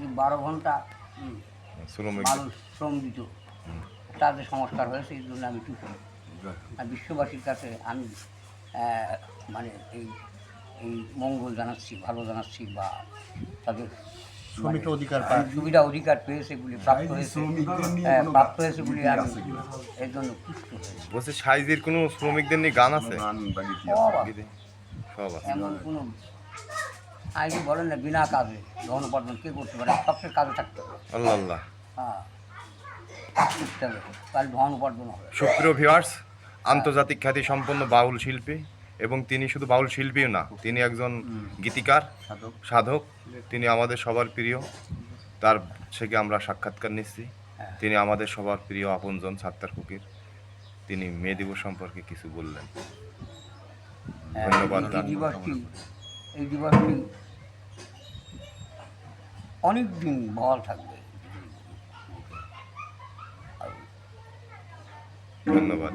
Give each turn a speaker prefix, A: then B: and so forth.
A: যে 12 ঘন্টা
B: শ্রমিক
A: মানুষ শ্রম দিত, তাদের সংস্কার হয়েছে, এই জন্য আমি খুশি। আর বিশ্ববাসীর কাছে আমি মানে এই এই মঙ্গল জানাচ্ছি, ভালো জানাচ্ছি, বা তাদের
C: শ্রমিকের অধিকার
A: সুবিধা অধিকার পেয়েছে বলে প্রাপ্ত হয়েছে, প্রাপ্ত হয়েছে বলে আমি এর জন্য খুশি হয়েছি।
B: বলছে সাইজের কোনো শ্রমিকদের নিয়ে গান আছে?
A: সব
B: গীতে? সব আছে।
A: এমন কোনো আইনি বলেন না বিনা কাজে ধন উপার্জন কে করতে পারে, সবচেয়ে কাজে থাকতে হবে।
B: আল্লাহ আল্লাহ।
A: হ্যাঁ, কাজ করতে হবে, তাহলে ধন উপার্জন হবে।
B: সুপ্রিয় ভিউয়ার্স, আন্তর্জাতিক খ্যাতি সম্পন্ন বাউল শিল্পী, এবং তিনি শুধু বাউল শিল্পীও না, তিনি একজন গীতিকার, সাধক। তিনি আমাদের সবার প্রিয়। তার থেকে আমরা সাক্ষাৎকার নিচ্ছি। তিনি আমাদের সবার প্রিয় আপনজন সাত্তার ফকির। তিনি মে দিবস সম্পর্কে কিছু বললেন। ধন্যবাদ।
A: এই দিবসটি অনেক দিন বহাল থাকবে।
B: ধন্যবাদ।